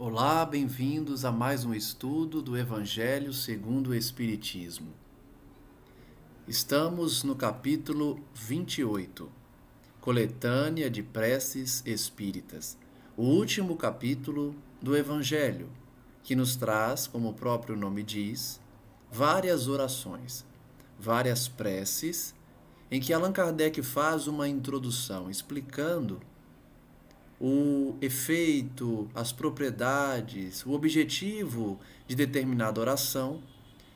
Olá, bem-vindos a mais um estudo do Evangelho segundo o Espiritismo. Estamos no capítulo 28, Coletânea de Preces Espíritas, o último capítulo do Evangelho, que nos traz, como o próprio nome diz, várias orações, várias preces, em que Allan Kardec faz uma introdução explicando o efeito, as propriedades, o objetivo de determinada oração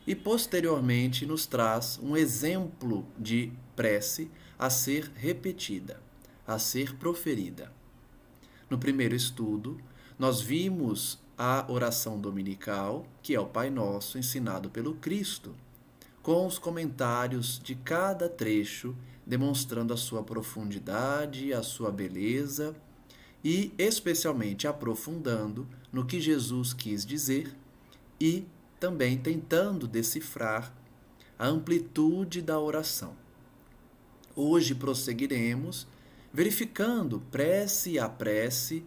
e, posteriormente, nos traz um exemplo de prece a ser repetida, a ser proferida. No primeiro estudo, nós vimos a oração dominical, que é o Pai Nosso, ensinado pelo Cristo, com os comentários de cada trecho, demonstrando a sua profundidade, a sua beleza, e especialmente aprofundando no que Jesus quis dizer e também tentando decifrar a amplitude da oração. Hoje prosseguiremos verificando prece a prece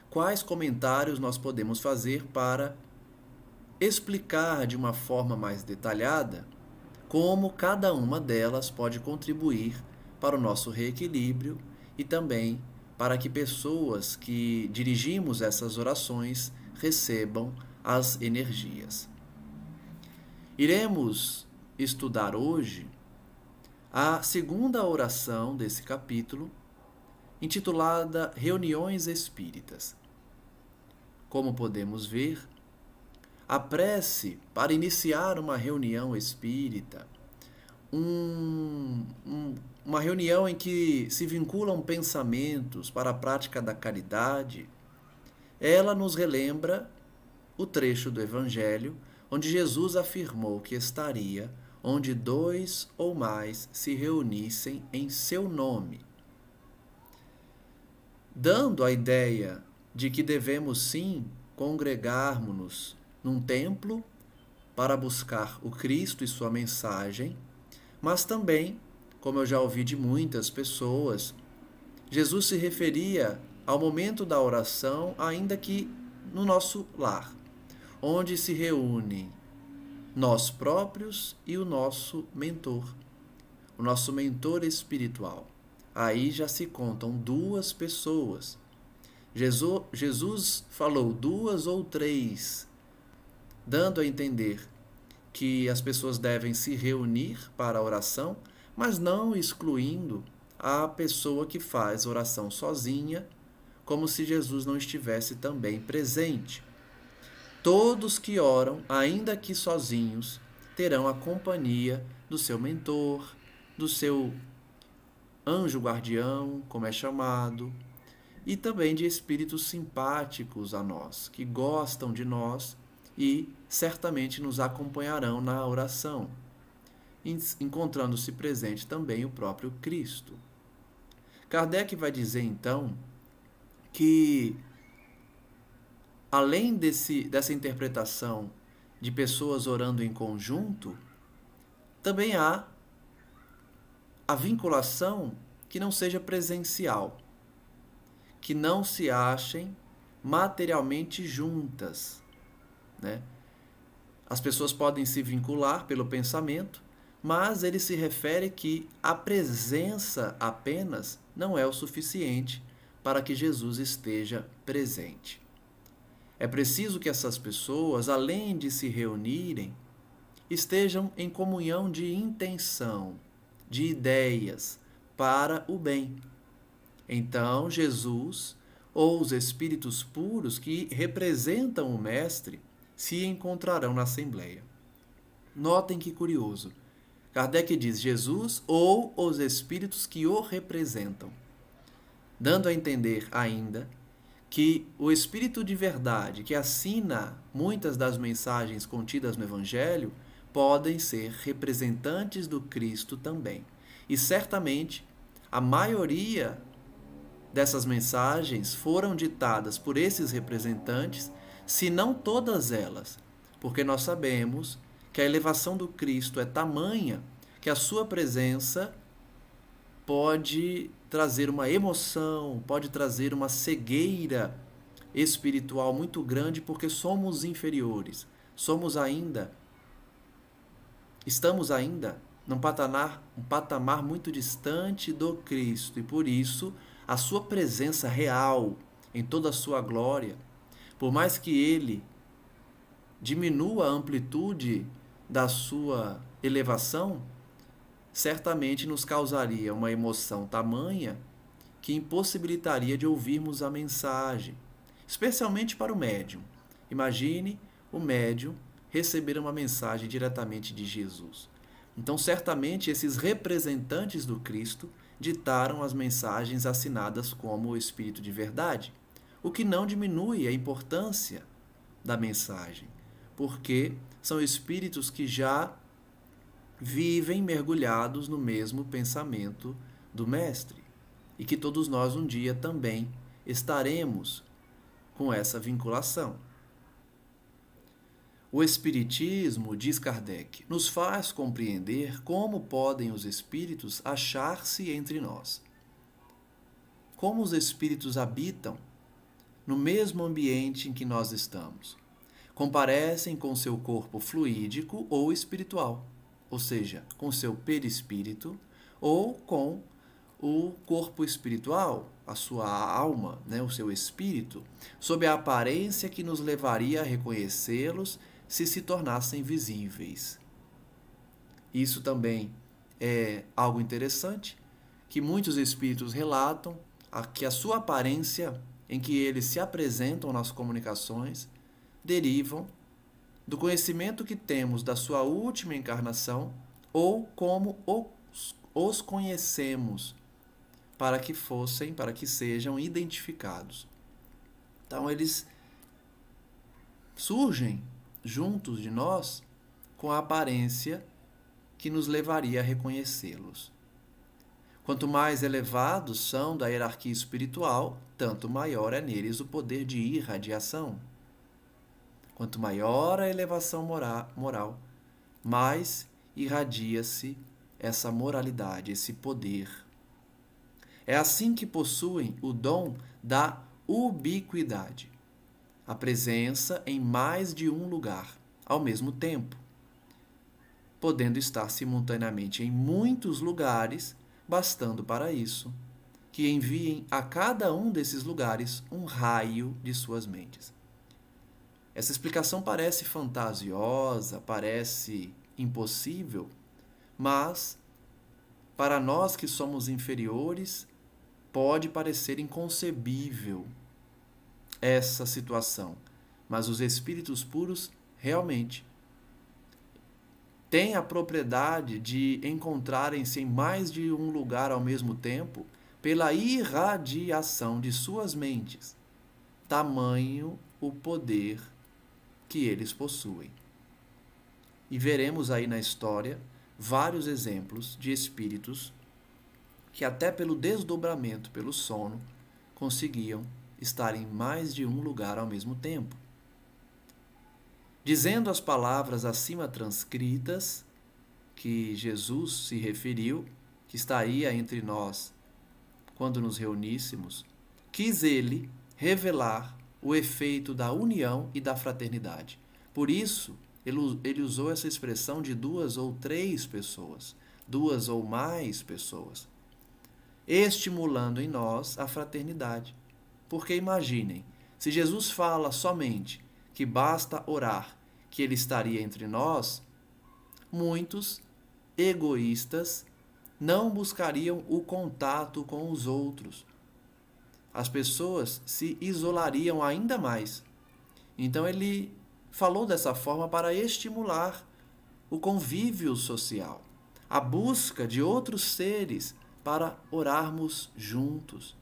quais comentários nós podemos fazer para explicar de uma forma mais detalhada como cada uma delas pode contribuir para o nosso reequilíbrio e também para que pessoas que dirigimos essas orações recebam as energias. Iremos estudar hoje a segunda oração desse capítulo, intitulada Reuniões Espíritas. Como podemos ver, a prece para iniciar uma reunião espírita, uma reunião em que se vinculam pensamentos para a prática da caridade, ela nos relembra o trecho do Evangelho onde Jesus afirmou que estaria onde dois ou mais se reunissem em seu nome, dando a ideia de que devemos sim congregarmos-nos num templo para buscar o Cristo e sua mensagem, mas também, como eu já ouvi de muitas pessoas, Jesus se referia ao momento da oração, ainda que no nosso lar, onde se reúnem nós próprios e o nosso mentor espiritual. Aí já se contam duas pessoas. Jesus falou duas ou três, dando a entender que as pessoas devem se reunir para a oração, mas não excluindo a pessoa que faz oração sozinha, como se Jesus não estivesse também presente. Todos que oram, ainda que sozinhos, terão a companhia do seu mentor, do seu anjo guardião, como é chamado, e também de espíritos simpáticos a nós, que gostam de nós e certamente nos acompanharão na oração, encontrando-se presente também o próprio Cristo. Kardec vai dizer então que, além dessa interpretação de pessoas orando em conjunto, também há a vinculação que não seja presencial, que não se achem materialmente juntas, né? As pessoas podem se vincular pelo pensamento, mas ele se refere que a presença apenas não é o suficiente para que Jesus esteja presente. É preciso que essas pessoas, além de se reunirem, estejam em comunhão de intenção, de ideias, para o bem. Então, Jesus ou os espíritos puros que representam o Mestre se encontrarão na Assembleia. Notem que curioso. Kardec diz Jesus ou os espíritos que o representam, dando a entender ainda que o Espírito de verdade que assina muitas das mensagens contidas no Evangelho podem ser representantes do Cristo também. E certamente a maioria dessas mensagens foram ditadas por esses representantes, se não todas elas, porque nós sabemos que a elevação do Cristo é tamanha que a sua presença pode trazer uma emoção, pode trazer uma cegueira espiritual muito grande porque somos inferiores. Estamos ainda num patamar muito distante do Cristo e por isso a sua presença real em toda a sua glória, por mais que ele diminua a amplitude da sua elevação, certamente nos causaria uma emoção tamanha que impossibilitaria de ouvirmos a mensagem, especialmente para o médium. Imagine o médium receber uma mensagem diretamente de Jesus. Então, certamente, esses representantes do Cristo ditaram as mensagens assinadas como o Espírito de Verdade, o que não diminui a importância da mensagem, porque são espíritos que já vivem mergulhados no mesmo pensamento do Mestre e que todos nós um dia também estaremos com essa vinculação. O Espiritismo, diz Kardec, nos faz compreender como podem os espíritos achar-se entre nós. Como os espíritos habitam no mesmo ambiente em que nós estamos. Comparecem com seu corpo fluídico ou espiritual, ou seja, com seu perispírito ou com o corpo espiritual, a sua alma, o seu espírito, sob a aparência que nos levaria a reconhecê-los se tornassem visíveis. Isso também é algo interessante, que muitos espíritos relatam que a sua aparência, em que eles se apresentam nas comunicações, derivam do conhecimento que temos da sua última encarnação ou como os conhecemos para que sejam identificados. Então, eles surgem juntos de nós com a aparência que nos levaria a reconhecê-los. Quanto mais elevados são da hierarquia espiritual, tanto maior é neles o poder de irradiação. Quanto maior a elevação moral, mais irradia-se essa moralidade, esse poder. É assim que possuem o dom da ubiquidade, a presença em mais de um lugar, ao mesmo tempo, podendo estar simultaneamente em muitos lugares, bastando para isso que enviem a cada um desses lugares um raio de suas mentes. Essa explicação parece fantasiosa, parece impossível, mas para nós que somos inferiores, pode parecer inconcebível essa situação, mas os espíritos puros realmente têm a propriedade de encontrarem-se em mais de um lugar ao mesmo tempo pela irradiação de suas mentes, tamanho o poder que eles possuem. E veremos aí na história vários exemplos de espíritos que até pelo desdobramento, pelo sono, conseguiam estar em mais de um lugar ao mesmo tempo. Dizendo as palavras acima transcritas, que Jesus se referiu, que estaria entre nós quando nos reuníssemos, quis ele revelar o efeito da união e da fraternidade. Por isso, ele usou essa expressão de 2 ou 3 pessoas, 2 ou mais pessoas, estimulando em nós a fraternidade. Porque imaginem, se Jesus fala somente que basta orar, que ele estaria entre nós, muitos egoístas não buscariam o contato com os outros. As pessoas se isolariam ainda mais. Então ele falou dessa forma para estimular o convívio social, a busca de outros seres para orarmos juntos.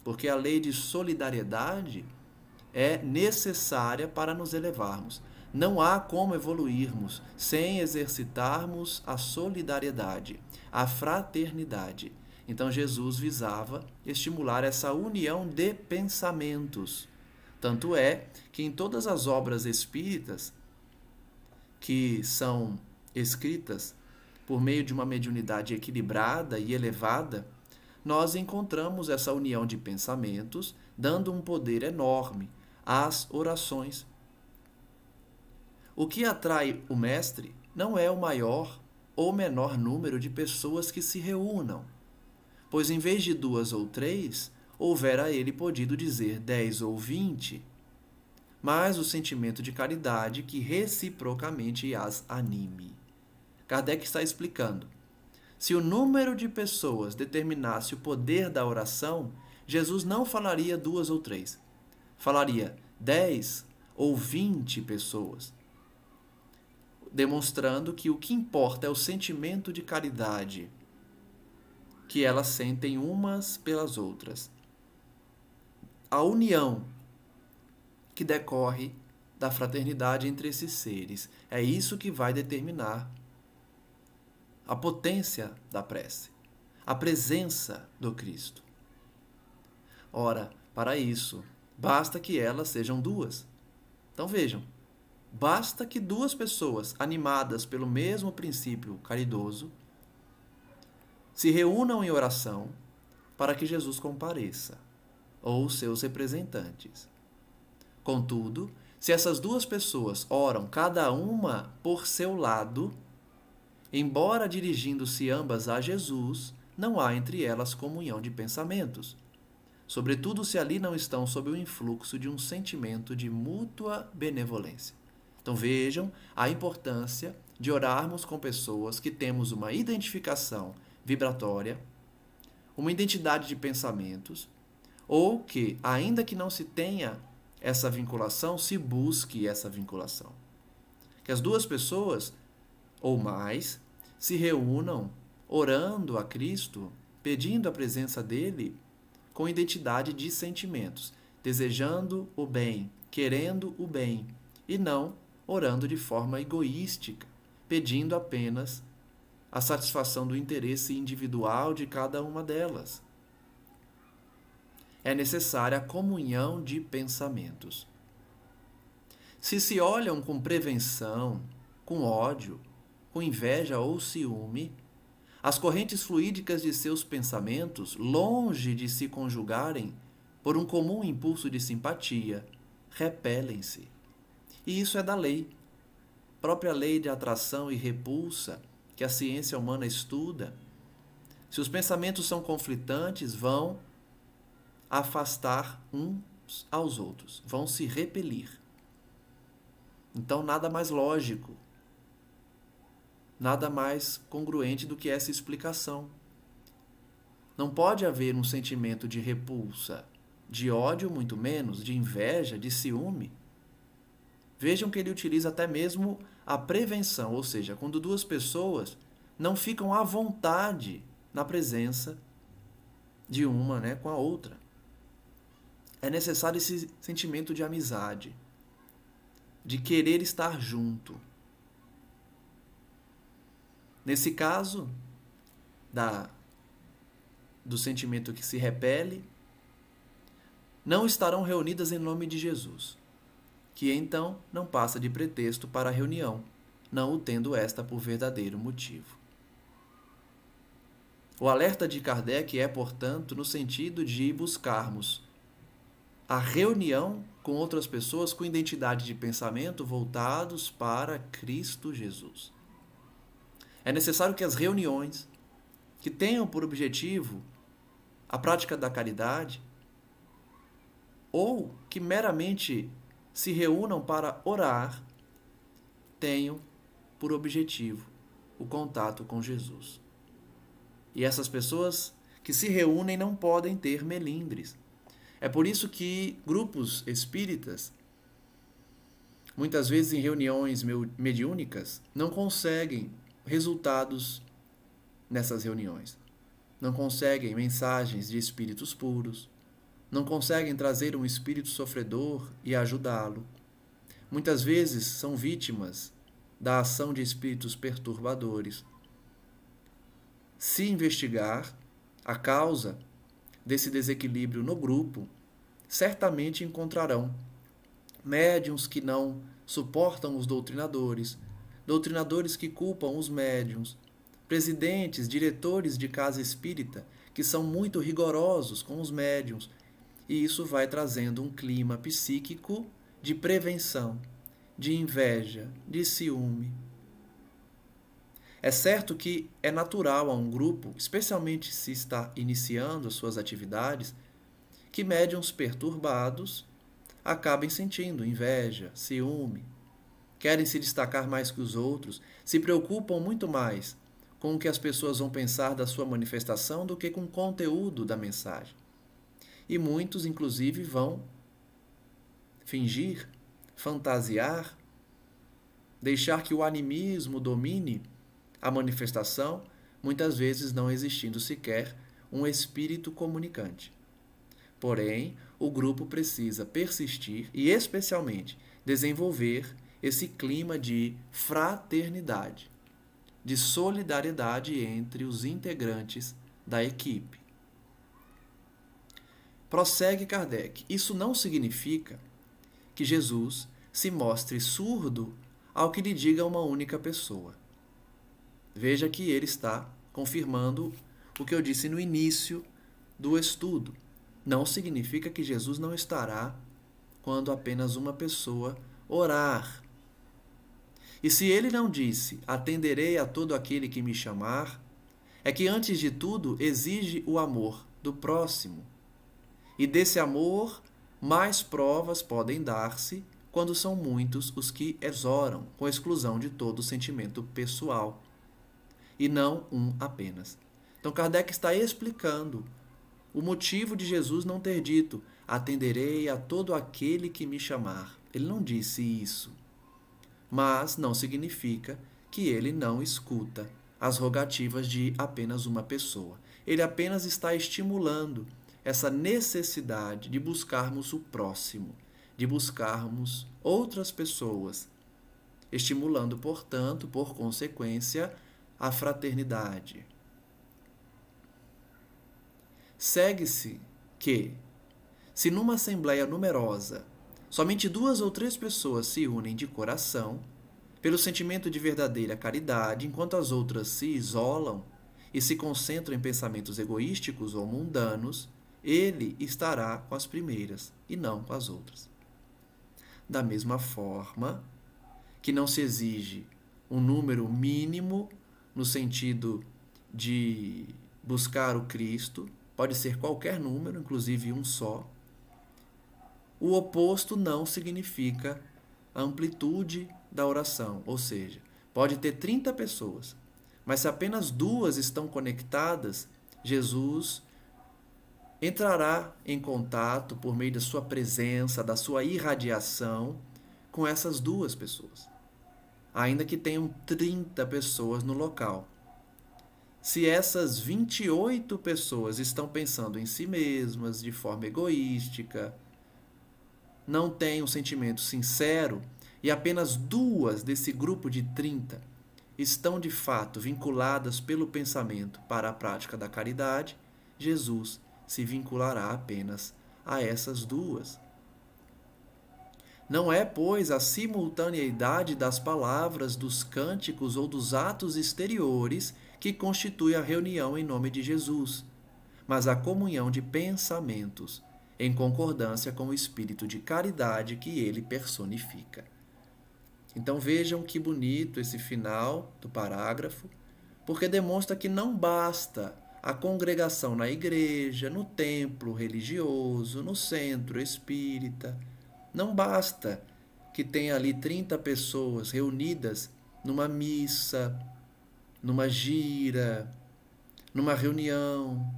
Porque a lei de solidariedade é necessária para nos elevarmos. Não há como evoluirmos sem exercitarmos a solidariedade, a fraternidade. Então Jesus visava estimular essa união de pensamentos. Tanto é que em todas as obras espíritas que são escritas por meio de uma mediunidade equilibrada e elevada, nós encontramos essa união de pensamentos, dando um poder enorme as orações. O que atrai o mestre não é o maior ou menor número de pessoas que se reúnam, pois em vez de 2 ou 3, houvera ele podido dizer 10 ou 20, mas o sentimento de caridade que reciprocamente as anime. Kardec está explicando. Se o número de pessoas determinasse o poder da oração, Jesus não falaria 2 ou 3. Falaria 10 ou 20 pessoas, demonstrando que o que importa é o sentimento de caridade que elas sentem umas pelas outras. A união que decorre da fraternidade entre esses seres. É isso que vai determinar a potência da prece, a presença do Cristo. Ora, para isso, basta que elas sejam 2. Então vejam, basta que 2 pessoas animadas pelo mesmo princípio caridoso se reúnam em oração para que Jesus compareça, ou seus representantes. Contudo, se essas 2 pessoas oram cada uma por seu lado, embora dirigindo-se ambas a Jesus, não há entre elas comunhão de pensamentos, sobretudo se ali não estão sob o influxo de um sentimento de mútua benevolência. Então vejam a importância de orarmos com pessoas que temos uma identificação vibratória, uma identidade de pensamentos, ou que, ainda que não se tenha essa vinculação, se busque essa vinculação. Que as 2 pessoas, ou mais, se reúnam orando a Cristo, pedindo a presença dele, com identidade de sentimentos, desejando o bem, querendo o bem, e não orando de forma egoística, pedindo apenas a satisfação do interesse individual de cada uma delas. É necessária a comunhão de pensamentos. Se se olham com prevenção, com ódio, com inveja ou ciúme, as correntes fluídicas de seus pensamentos, longe de se conjugarem por um comum impulso de simpatia, repelem-se. E isso é da lei, própria lei de atração e repulsa que a ciência humana estuda. Se os pensamentos são conflitantes, vão afastar uns aos outros, vão se repelir. Então, nada mais lógico, nada mais congruente do que essa explicação. Não pode haver um sentimento de repulsa, de ódio, muito menos, de inveja, de ciúme. Vejam que ele utiliza até mesmo a prevenção, ou seja, quando 2 pessoas não ficam à vontade na presença de uma, com a outra. É necessário esse sentimento de amizade, de querer estar junto. Nesse caso, do sentimento que se repele, não estarão reunidas em nome de Jesus, que então não passa de pretexto para a reunião, não o tendo esta por verdadeiro motivo. O alerta de Kardec é, portanto, no sentido de buscarmos a reunião com outras pessoas com identidade de pensamento voltados para Cristo Jesus. É necessário que as reuniões que tenham por objetivo a prática da caridade ou que meramente se reúnam para orar tenham por objetivo o contato com Jesus. E essas pessoas que se reúnem não podem ter melindres. É por isso que grupos espíritas, muitas vezes em reuniões mediúnicas, não conseguem resultados nessas reuniões. Não conseguem mensagens de espíritos puros, não conseguem trazer um espírito sofredor e ajudá-lo. Muitas vezes são vítimas da ação de espíritos perturbadores. Se investigar a causa desse desequilíbrio no grupo, certamente encontrarão médiuns que não suportam os doutrinadores, doutrinadores que culpam os médiuns, presidentes, diretores de casa espírita que são muito rigorosos com os médiuns e isso vai trazendo um clima psíquico de prevenção, de inveja, de ciúme. É certo que é natural a um grupo, especialmente se está iniciando suas atividades, que médiuns perturbados acabem sentindo inveja, ciúme, querem se destacar mais que os outros, se preocupam muito mais com o que as pessoas vão pensar da sua manifestação do que com o conteúdo da mensagem. E muitos, inclusive, vão fingir, fantasiar, deixar que o animismo domine a manifestação, muitas vezes não existindo sequer um espírito comunicante. Porém, o grupo precisa persistir e, especialmente, desenvolver esse clima de fraternidade, de solidariedade entre os integrantes da equipe. Prossegue Kardec. Isso não significa que Jesus se mostre surdo ao que lhe diga uma única pessoa. Veja que ele está confirmando o que eu disse no início do estudo. Não significa que Jesus não estará quando apenas uma pessoa orar. E se ele não disse, atenderei a todo aquele que me chamar, é que antes de tudo exige o amor do próximo. E desse amor, mais provas podem dar-se quando são muitos os que exoram, com exclusão de todo sentimento pessoal, e não um apenas. Então Kardec está explicando o motivo de Jesus não ter dito, atenderei a todo aquele que me chamar. Ele não disse isso. Mas não significa que ele não escuta as rogativas de apenas uma pessoa. Ele apenas está estimulando essa necessidade de buscarmos o próximo, de buscarmos outras pessoas, estimulando, portanto, por consequência, a fraternidade. Segue-se que, se numa assembleia numerosa, somente 2 ou 3 pessoas se unem de coração, pelo sentimento de verdadeira caridade, enquanto as outras se isolam e se concentram em pensamentos egoísticos ou mundanos, ele estará com as primeiras e não com as outras. Da mesma forma que não se exige um número mínimo no sentido de buscar o Cristo, pode ser qualquer número, inclusive um só. O oposto não significa a amplitude da oração, ou seja, pode ter 30 pessoas, mas se apenas 2 estão conectadas, Jesus entrará em contato por meio da sua presença, da sua irradiação com essas 2 pessoas, ainda que tenham 30 pessoas no local. Se essas 28 pessoas estão pensando em si mesmas de forma egoística, não têm um sentimento sincero, e apenas 2 desse grupo de 30 estão de fato vinculadas pelo pensamento para a prática da caridade, Jesus se vinculará apenas a essas 2. Não é, pois, a simultaneidade das palavras, dos cânticos ou dos atos exteriores que constitui a reunião em nome de Jesus, mas a comunhão de pensamentos, em concordância com o espírito de caridade que ele personifica. Então vejam que bonito esse final do parágrafo, porque demonstra que não basta a congregação na igreja, no templo religioso, no centro espírita. Não basta que tenha ali 30 pessoas reunidas numa missa, numa gira, numa reunião,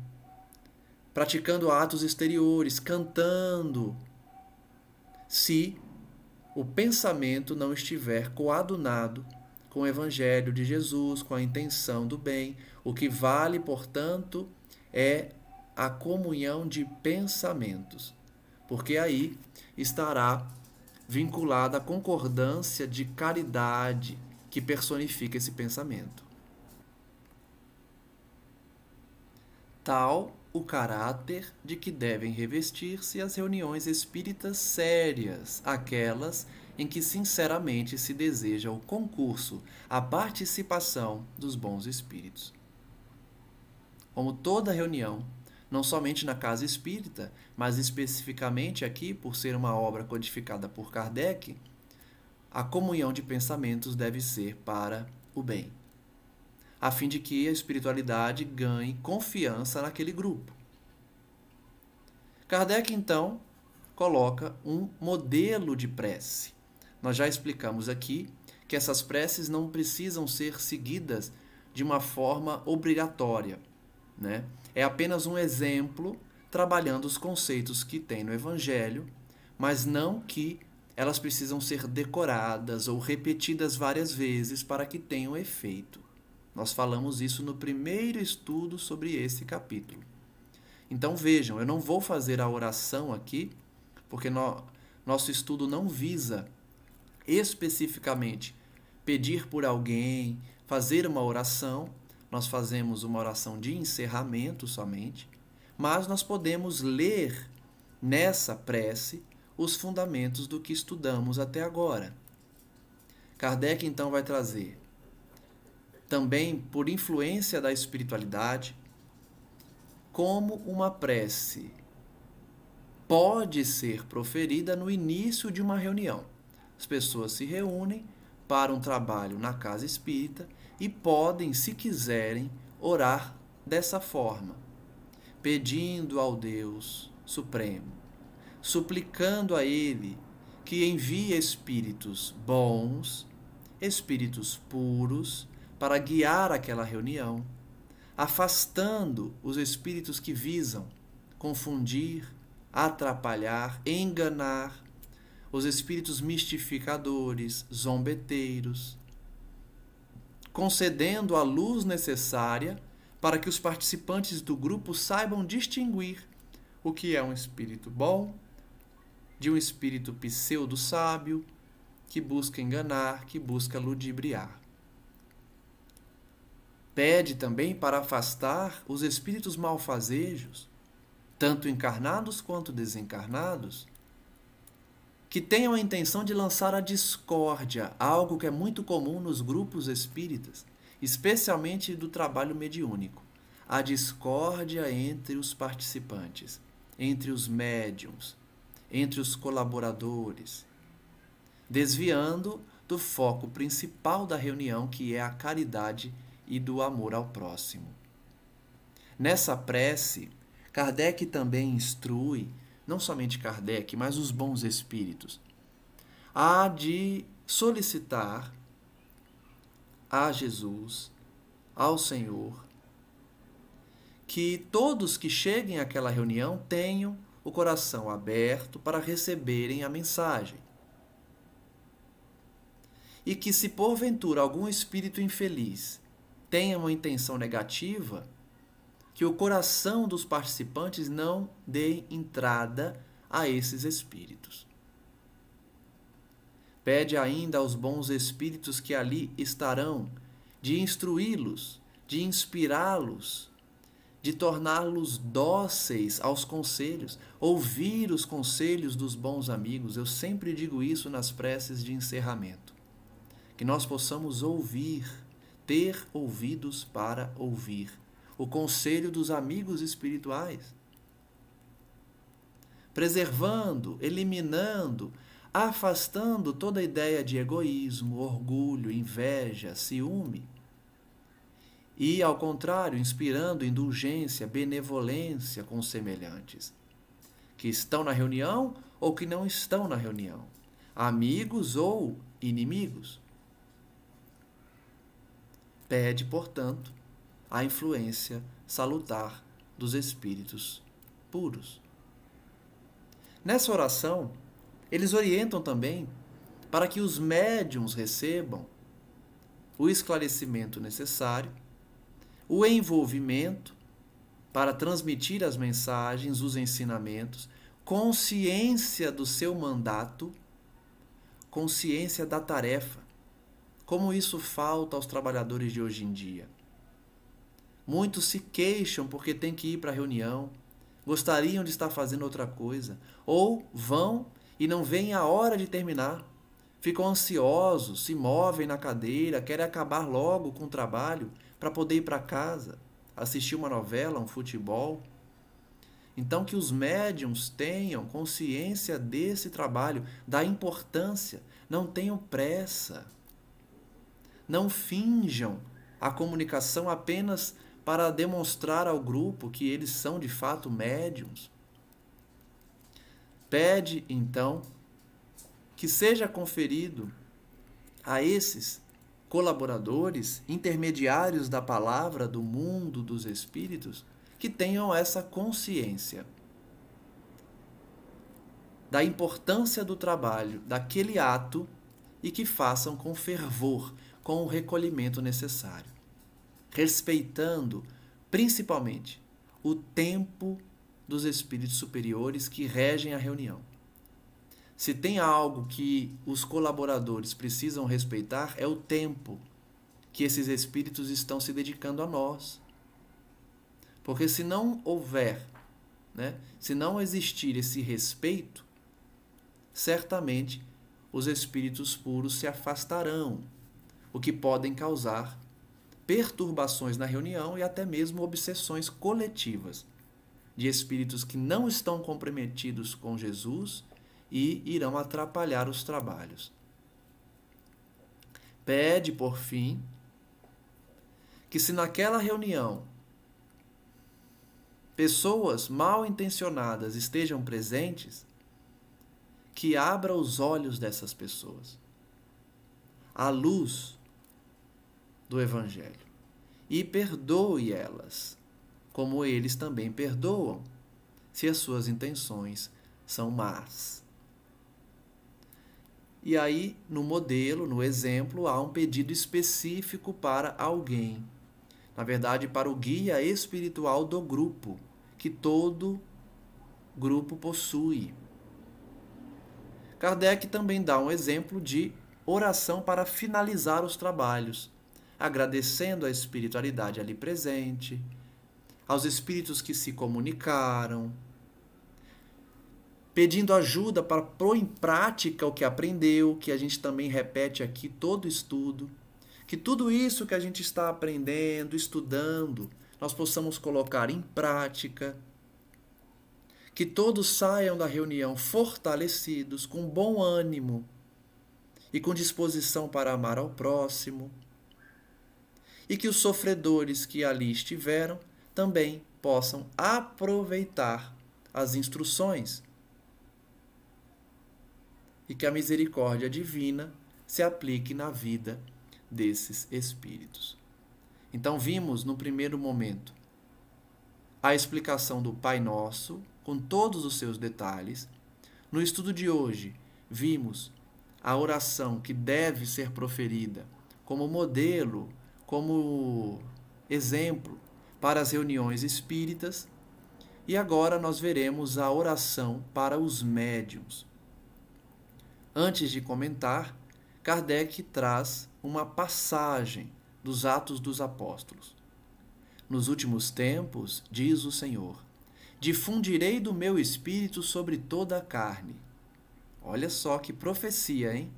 praticando atos exteriores, cantando, se o pensamento não estiver coadunado com o Evangelho de Jesus, com a intenção do bem. O que vale, portanto, é a comunhão de pensamentos, porque aí estará vinculada a concordância de caridade que personifica esse pensamento. Tal o caráter de que devem revestir-se as reuniões espíritas sérias, aquelas em que sinceramente se deseja o concurso, a participação dos bons espíritos. Como toda reunião, não somente na casa espírita, mas especificamente aqui, por ser uma obra codificada por Kardec, a comunhão de pensamentos deve ser para o bem, a fim de que a espiritualidade ganhe confiança naquele grupo. Kardec, então, coloca um modelo de prece. Nós já explicamos aqui que essas preces não precisam ser seguidas de uma forma obrigatória, né? É apenas um exemplo trabalhando os conceitos que tem no Evangelho, mas não que elas precisam ser decoradas ou repetidas várias vezes para que tenham efeito. Nós falamos isso no primeiro estudo sobre esse capítulo. Então vejam, eu não vou fazer a oração aqui, porque nosso estudo não visa especificamente pedir por alguém, fazer uma oração. Nós fazemos uma oração de encerramento somente, mas nós podemos ler nessa prece os fundamentos do que estudamos até agora. Kardec então vai trazer, também por influência da espiritualidade, como uma prece pode ser proferida no início de uma reunião. As pessoas se reúnem para um trabalho na casa espírita e podem, se quiserem, orar dessa forma, pedindo ao Deus Supremo, suplicando a Ele que envie espíritos bons, espíritos puros, para guiar aquela reunião, afastando os espíritos que visam confundir, atrapalhar, enganar, os espíritos mistificadores, zombeteiros, concedendo a luz necessária para que os participantes do grupo saibam distinguir o que é um espírito bom de um espírito pseudo-sábio que busca enganar, que busca ludibriar. Pede também para afastar os espíritos malfazejos, tanto encarnados quanto desencarnados, que tenham a intenção de lançar a discórdia, algo que é muito comum nos grupos espíritas, especialmente do trabalho mediúnico. A discórdia entre os participantes, entre os médiuns, entre os colaboradores, desviando do foco principal da reunião, que é a caridade e do amor ao próximo. Nessa prece, Kardec também instrui, não somente Kardec, mas os bons espíritos, a de solicitar a Jesus, ao Senhor, que todos que cheguem àquela reunião tenham o coração aberto para receberem a mensagem. E que, se porventura algum espírito infeliz tenha uma intenção negativa, que o coração dos participantes não dê entrada a esses espíritos. Pede ainda aos bons espíritos que ali estarão de instruí-los, de inspirá-los, de torná-los dóceis aos conselhos, ouvir os conselhos dos bons amigos. Eu sempre digo isso nas preces de encerramento. Que nós possamos ouvir, ter ouvidos para ouvir o conselho dos amigos espirituais, preservando, eliminando, afastando toda ideia de egoísmo, orgulho, inveja, ciúme, e, ao contrário, inspirando indulgência, benevolência com os semelhantes, que estão na reunião ou que não estão na reunião, amigos ou inimigos. Pede, portanto, a influência salutar dos espíritos puros. Nessa oração, eles orientam também para que os médiuns recebam o esclarecimento necessário, o envolvimento para transmitir as mensagens, os ensinamentos, consciência do seu mandato, consciência da tarefa. Como isso falta aos trabalhadores de hoje em dia. Muitos se queixam porque têm que ir para a reunião, gostariam de estar fazendo outra coisa, ou vão e não veem a hora de terminar. Ficam ansiosos, se movem na cadeira, querem acabar logo com o trabalho para poder ir para casa, assistir uma novela, um futebol. Então, que os médiuns tenham consciência desse trabalho, da importância. Não tenham pressa. Não finjam a comunicação apenas para demonstrar ao grupo que eles são de fato médiuns. Pede, então, que seja conferido a esses colaboradores, intermediários da palavra do mundo dos espíritos, que tenham essa consciência da importância do trabalho, daquele ato, e que façam com fervor, com o recolhimento necessário, respeitando principalmente o tempo dos espíritos superiores que regem a reunião. Se tem algo que os colaboradores precisam respeitar, é o tempo que esses espíritos estão se dedicando a nós. Porque se não houver, se não existir esse respeito, certamente os espíritos puros se afastarão, o que podem causar perturbações na reunião e até mesmo obsessões coletivas de espíritos que não estão comprometidos com Jesus e irão atrapalhar os trabalhos. Pede, por fim, que se naquela reunião pessoas mal intencionadas estejam presentes, que abra os olhos dessas pessoas à luz do Evangelho e perdoe elas, como eles também perdoam, se as suas intenções são más. E aí, no modelo, no exemplo, há um pedido específico para alguém. Na verdade, para o guia espiritual do grupo, que todo grupo possui. Kardec também dá um exemplo de oração para finalizar os trabalhos, agradecendo a espiritualidade ali presente, aos espíritos que se comunicaram, pedindo ajuda para pôr em prática o que aprendeu, que a gente também repete aqui todo estudo, que tudo isso que a gente está aprendendo, estudando, nós possamos colocar em prática, que todos saiam da reunião fortalecidos, com bom ânimo e com disposição para amar ao próximo, e que os sofredores que ali estiveram também possam aproveitar as instruções e que a misericórdia divina se aplique na vida desses espíritos. Então vimos no primeiro momento a explicação do Pai Nosso, com todos os seus detalhes. No estudo de hoje, vimos a oração que deve ser proferida como modelo, como exemplo para as reuniões espíritas. E agora nós veremos a oração para os médiuns. Antes de comentar, Kardec traz uma passagem dos Atos dos Apóstolos. Nos últimos tempos, diz o Senhor, difundirei do meu espírito sobre toda a carne. Olha só que profecia, hein?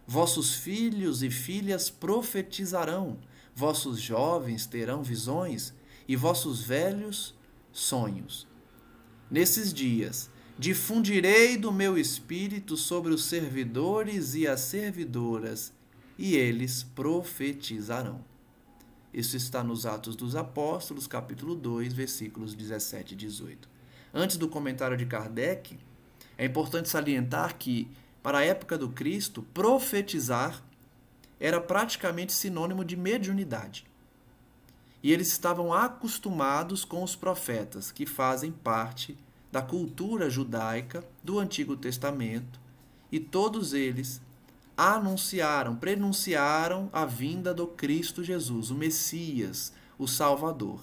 Vossos filhos e filhas profetizarão, vossos jovens terão visões e vossos velhos sonhos. Nesses dias, difundirei do meu espírito sobre os servidores e as servidoras, e eles profetizarão. Isso está nos Atos dos Apóstolos, capítulo 2, versículos 17 e 18. Antes do comentário de Kardec, é importante salientar que, para a época do Cristo, profetizar era praticamente sinônimo de mediunidade. E eles estavam acostumados com os profetas, que fazem parte da cultura judaica do Antigo Testamento, e todos eles anunciaram, prenunciaram a vinda do Cristo Jesus, o Messias, o Salvador.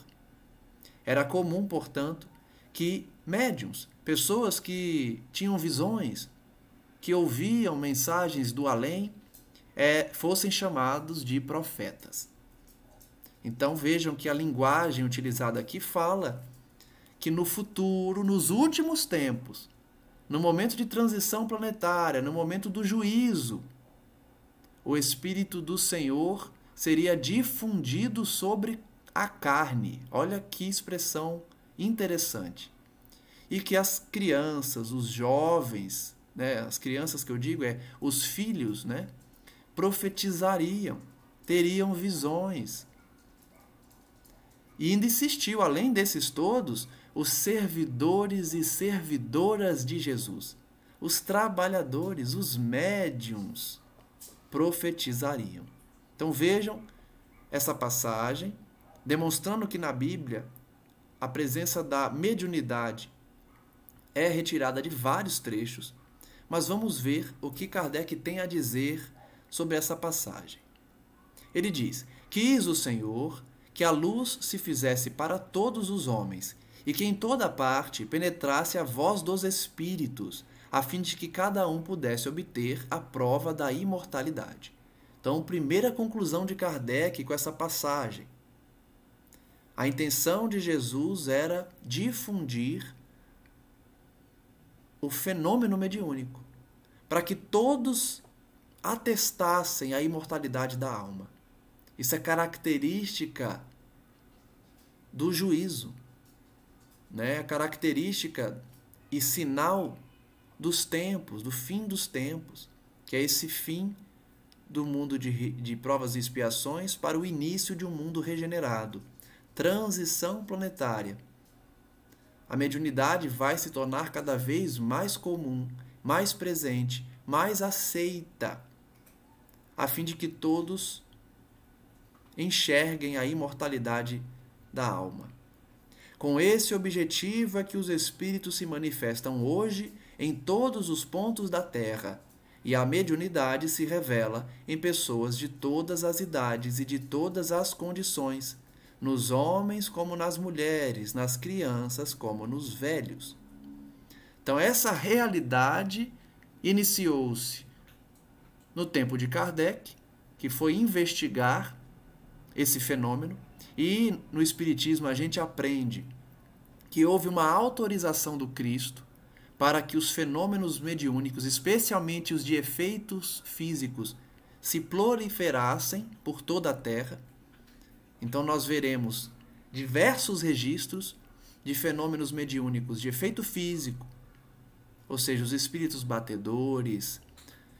Era comum, portanto, que médiuns, pessoas que tinham visões, que ouviam mensagens do além, fossem chamados de profetas. Então vejam que a linguagem utilizada aqui fala que no futuro, nos últimos tempos, no momento de transição planetária, no momento do juízo, o Espírito do Senhor seria difundido sobre a carne. Olha que expressão interessante. E que as crianças, os jovens, né, as crianças que eu digo os filhos, né, profetizariam, teriam visões. E ainda insistiu, além desses todos, os servidores e servidoras de Jesus, os trabalhadores, os médiuns, profetizariam. Então vejam essa passagem, demonstrando que na Bíblia a presença da mediunidade é retirada de vários trechos, mas vamos ver o que Kardec tem a dizer sobre essa passagem. Ele diz: quis o Senhor que a luz se fizesse para todos os homens e que em toda parte penetrasse a voz dos espíritos, a fim de que cada um pudesse obter a prova da imortalidade. Então, primeira conclusão de Kardec com essa passagem. A intenção de Jesus era difundir o fenômeno mediúnico, para que todos atestassem a imortalidade da alma. Isso é característica do juízo, né? É característica e sinal dos tempos, do fim dos tempos, que é esse fim do mundo de provas e expiações para o início de um mundo regenerado. Transição planetária. A mediunidade vai se tornar cada vez mais comum, mais presente, mais aceita, a fim de que todos enxerguem a imortalidade da alma. Com esse objetivo é que os espíritos se manifestam hoje em todos os pontos da Terra, e a mediunidade se revela em pessoas de todas as idades e de todas as condições, nos homens como nas mulheres, nas crianças como nos velhos. Então essa realidade iniciou-se no tempo de Kardec, que foi investigar esse fenômeno, e no Espiritismo a gente aprende que houve uma autorização do Cristo para que os fenômenos mediúnicos, especialmente os de efeitos físicos, se proliferassem por toda a Terra. Então nós veremos diversos registros de fenômenos mediúnicos de efeito físico, ou seja, os espíritos batedores,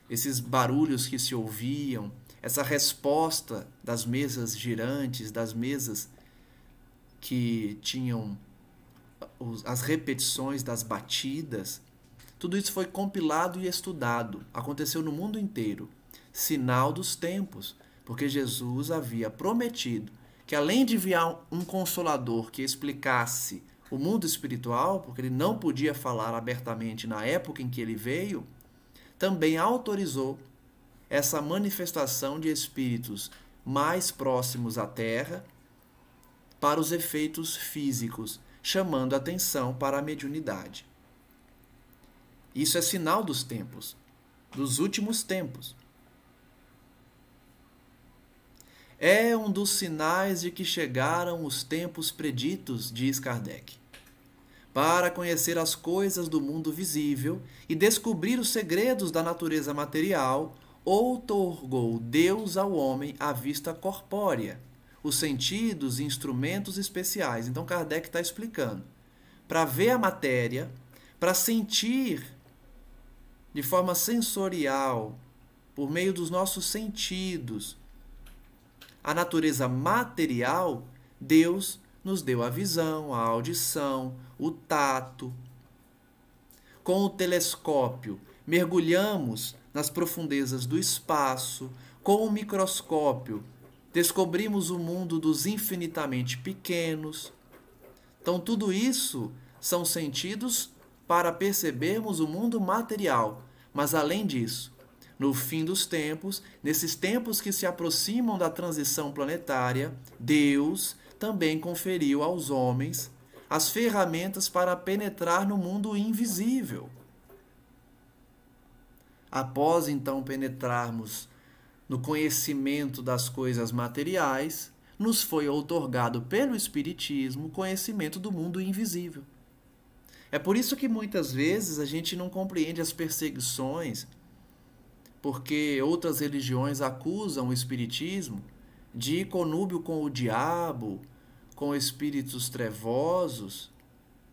esses barulhos que se ouviam, essa resposta das mesas girantes, das mesas que tinham as repetições das batidas. Tudo isso foi compilado e estudado. Aconteceu no mundo inteiro. Sinal dos tempos, porque Jesus havia prometido que, além de enviar um consolador que explicasse o mundo espiritual, porque ele não podia falar abertamente na época em que ele veio, também autorizou essa manifestação de espíritos mais próximos à Terra para os efeitos físicos, chamando atenção para a mediunidade. Isso é sinal dos tempos, dos últimos tempos. É um dos sinais de que chegaram os tempos preditos, diz Kardec. Para conhecer as coisas do mundo visível e descobrir os segredos da natureza material, outorgou Deus ao homem a vista corpórea, os sentidos e instrumentos especiais. Então Kardec está explicando. Para ver a matéria, para sentir de forma sensorial, por meio dos nossos sentidos, a natureza material, Deus nos deu a visão, a audição, o tato. Com o telescópio, mergulhamos nas profundezas do espaço. Com o microscópio, descobrimos o mundo dos infinitamente pequenos. Então, tudo isso são sentidos para percebermos o mundo material. Mas, além disso, no fim dos tempos, nesses tempos que se aproximam da transição planetária, Deus também conferiu aos homens as ferramentas para penetrar no mundo invisível. Após então penetrarmos no conhecimento das coisas materiais, nos foi outorgado pelo Espiritismo o conhecimento do mundo invisível. É por isso que muitas vezes a gente não compreende as perseguições, porque outras religiões acusam o Espiritismo de conúbio com o diabo, com espíritos trevosos,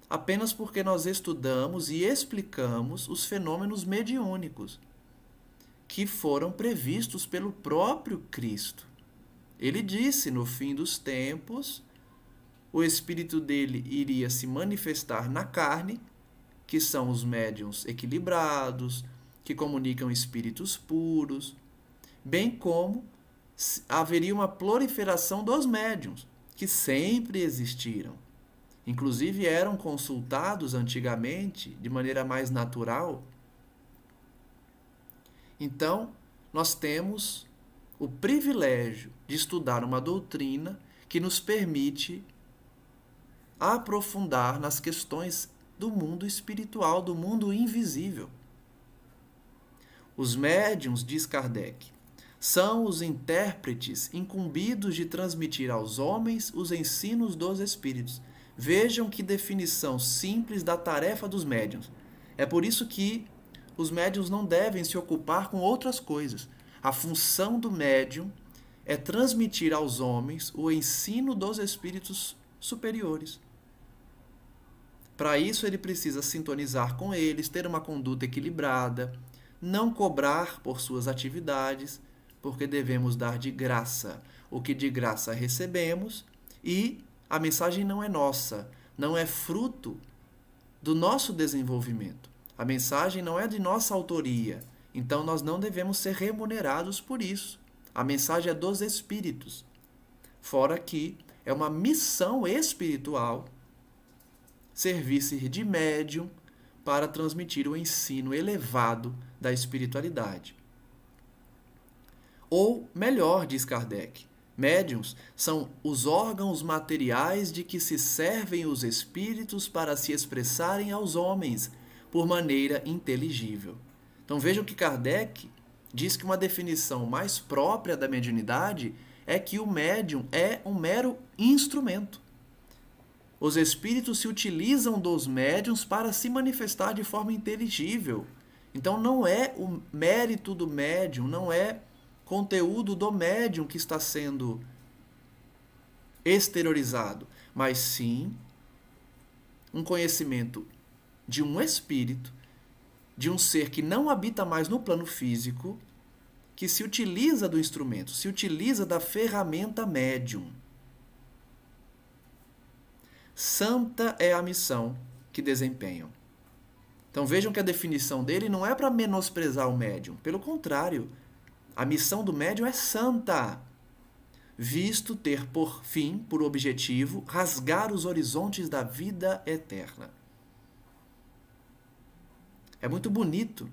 apenas porque nós estudamos e explicamos os fenômenos mediúnicos que foram previstos pelo próprio Cristo. Ele disse, no fim dos tempos, o espírito dele iria se manifestar na carne, que são os médiuns equilibrados, que comunicam espíritos puros, bem como haveria uma proliferação dos médiuns, que sempre existiram. Inclusive eram consultados antigamente de maneira mais natural. Então, nós temos o privilégio de estudar uma doutrina que nos permite aprofundar nas questões do mundo espiritual, do mundo invisível. Os médiuns, diz Kardec, são os intérpretes incumbidos de transmitir aos homens os ensinos dos espíritos. Vejam que definição simples da tarefa dos médiuns. É por isso que os médiuns não devem se ocupar com outras coisas. A função do médium é transmitir aos homens o ensino dos espíritos superiores. Para isso, ele precisa sintonizar com eles, ter uma conduta equilibrada, não cobrar por suas atividades, porque devemos dar de graça o que de graça recebemos, e a mensagem não é nossa, não é fruto do nosso desenvolvimento. A mensagem não é de nossa autoria, então nós não devemos ser remunerados por isso. A mensagem é dos espíritos. Fora que é uma missão espiritual servir-se de médium para transmitir o ensino elevado da espiritualidade. Ou, melhor, diz Kardec, médiuns são os órgãos materiais de que se servem os espíritos para se expressarem aos homens por maneira inteligível. Então vejam que Kardec diz que uma definição mais própria da mediunidade é que o médium é um mero instrumento. Os espíritos se utilizam dos médiuns para se manifestar de forma inteligível. Então não é o mérito do médium, não é conteúdo do médium que está sendo exteriorizado, mas sim um conhecimento de um espírito, de um ser que não habita mais no plano físico, que se utiliza do instrumento, se utiliza da ferramenta médium. Santa é a missão que desempenham. Então vejam que a definição dele não é para menosprezar o médium, pelo contrário, a missão do médium é santa, visto ter por fim, por objetivo, rasgar os horizontes da vida eterna. É muito bonito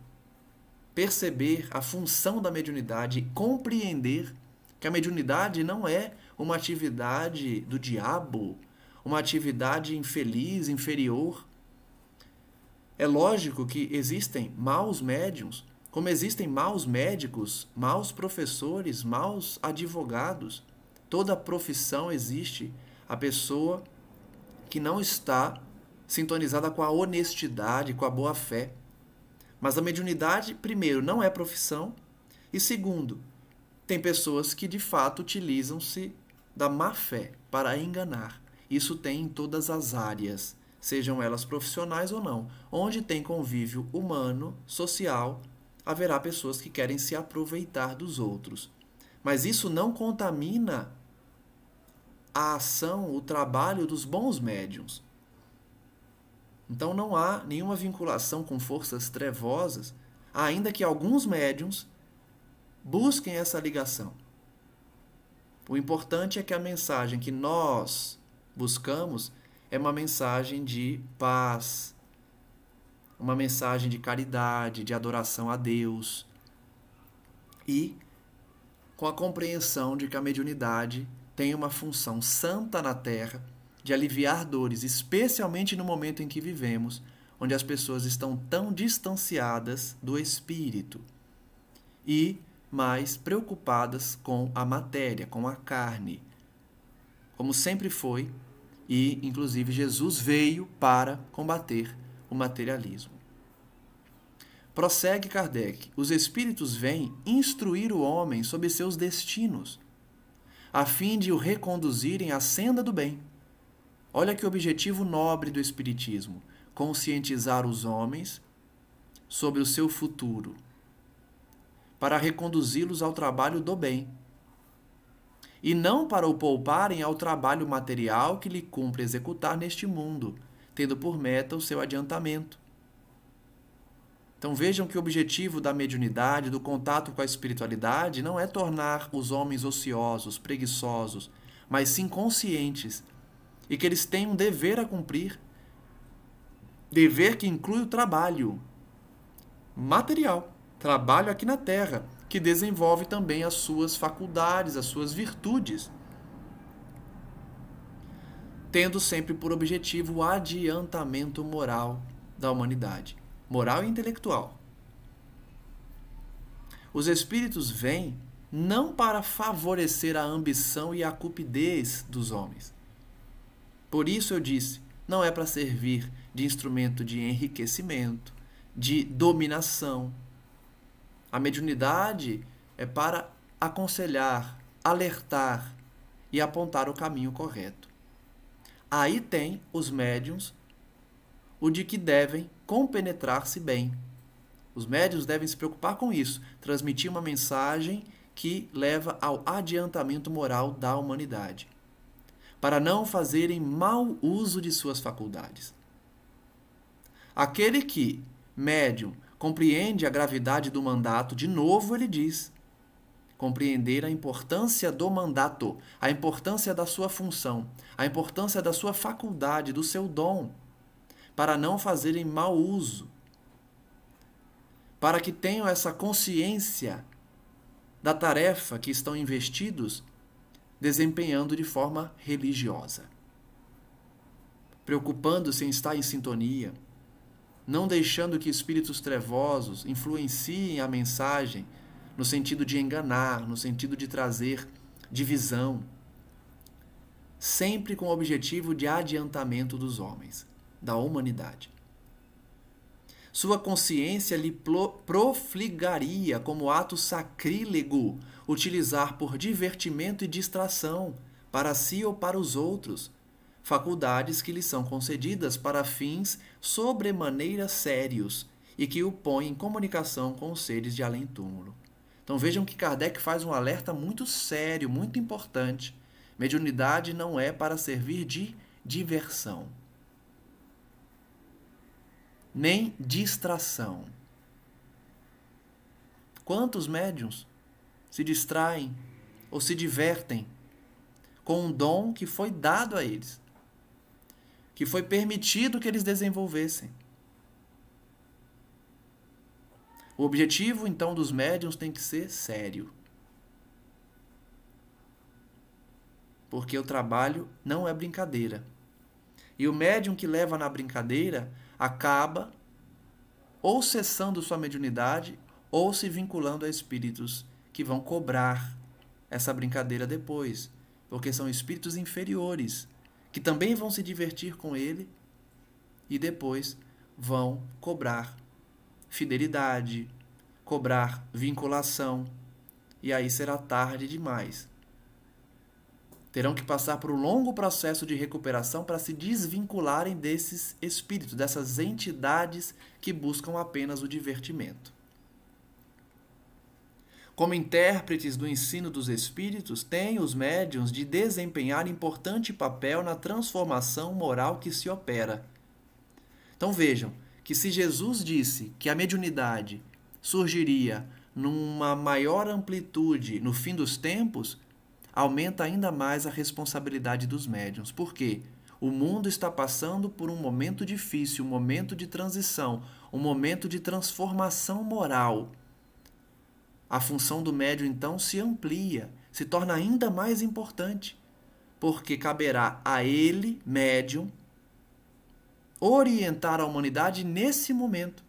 perceber a função da mediunidade e compreender que a mediunidade não é uma atividade do diabo, uma atividade infeliz, inferior. É lógico que existem maus médiuns, como existem maus médicos, maus professores, maus advogados. Toda profissão existe a pessoa que não está sintonizada com a honestidade, com a boa-fé. Mas a mediunidade, primeiro, não é profissão, e segundo, tem pessoas que de fato utilizam-se da má-fé para enganar. Isso tem em todas as áreas, sejam elas profissionais ou não. Onde tem convívio humano, social, haverá pessoas que querem se aproveitar dos outros. Mas isso não contamina a ação, o trabalho dos bons médiuns. Então não há nenhuma vinculação com forças trevosas, ainda que alguns médiuns busquem essa ligação. O importante é que a mensagem que nós buscamos é uma mensagem de paz, uma mensagem de caridade, de adoração a Deus, e com a compreensão de que a mediunidade tem uma função santa na Terra de aliviar dores, especialmente no momento em que vivemos, onde as pessoas estão tão distanciadas do espírito e mais preocupadas com a matéria, com a carne, como sempre foi, e inclusive Jesus veio para combater o materialismo. Prossegue Kardec: os espíritos vêm instruir o homem sobre seus destinos, a fim de o reconduzirem à senda do bem. Olha que objetivo nobre do Espiritismo: conscientizar os homens sobre o seu futuro, para reconduzi-los ao trabalho do bem, e não para o pouparem ao trabalho material que lhe cumpre executar neste mundo, tendo por meta o seu adiantamento. Então vejam que o objetivo da mediunidade, do contato com a espiritualidade, não é tornar os homens ociosos, preguiçosos, mas sim conscientes, e que eles têm um dever a cumprir, dever que inclui o trabalho material, trabalho aqui na Terra, que desenvolve também as suas faculdades, as suas virtudes, tendo sempre por objetivo o adiantamento moral da humanidade, moral e intelectual. Os espíritos vêm não para favorecer a ambição e a cupidez dos homens. Por isso eu disse, não é para servir de instrumento de enriquecimento, de dominação. A mediunidade é para aconselhar, alertar e apontar o caminho correto. Aí tem os médiuns o de que devem compenetrar-se bem. Os médiuns devem se preocupar com isso, transmitir uma mensagem que leva ao adiantamento moral da humanidade, para não fazerem mau uso de suas faculdades. Aquele que, médium, compreende a gravidade do mandato, de novo ele diz, compreender a importância do mandato, a importância da sua função, a importância da sua faculdade, do seu dom, para não fazerem mau uso, para que tenham essa consciência da tarefa que estão investidos desempenhando de forma religiosa, preocupando-se em estar em sintonia, não deixando que espíritos trevosos influenciem a mensagem no sentido de enganar, no sentido de trazer divisão, sempre com o objetivo de adiantamento dos homens, da humanidade. Sua consciência lhe profligaria como ato sacrílego utilizar por divertimento e distração, para si ou para os outros, faculdades que lhe são concedidas para fins sobremaneira sérios e que o põem em comunicação com os seres de além-túmulo. Então vejam que Kardec faz um alerta muito sério, muito importante. Mediunidade não é para servir de diversão, nem distração. Quantos médiuns se distraem ou se divertem com um dom que foi dado a eles, que foi permitido que eles desenvolvessem? O objetivo, então, dos médiuns tem que ser sério. Porque o trabalho não é brincadeira. E o médium que leva na brincadeira acaba ou cessando sua mediunidade ou se vinculando a espíritos que vão cobrar essa brincadeira depois. Porque são espíritos inferiores, que também vão se divertir com ele e depois vão cobrar fidelidade, cobrar vinculação, e aí será tarde demais. Terão que passar por um longo processo de recuperação para se desvincularem desses espíritos, dessas entidades que buscam apenas o divertimento. Como intérpretes do ensino dos espíritos, têm os médiuns de desempenhar importante papel na transformação moral que se opera. Então vejam que se Jesus disse que a mediunidade surgiria numa maior amplitude no fim dos tempos, aumenta ainda mais a responsabilidade dos médiuns. Por quê? O mundo está passando por um momento difícil, um momento de transição, um momento de transformação moral. A função do médium, então, se amplia, se torna ainda mais importante, porque caberá a ele, médium, orientar a humanidade nesse momento.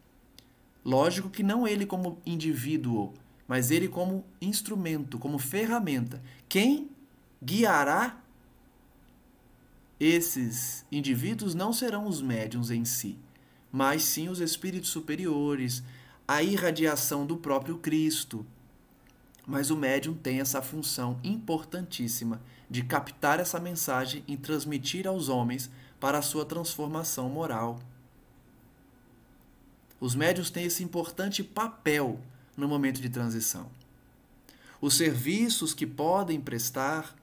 Lógico que não ele como indivíduo, mas ele como instrumento, como ferramenta. Quem guiará esses indivíduos não serão os médiuns em si, mas sim os espíritos superiores, a irradiação do próprio Cristo, Mas o médium tem essa função importantíssima de captar essa mensagem e transmitir aos homens para a sua transformação moral. Os médiuns têm esse importante papel no momento de transição. Os serviços que podem prestar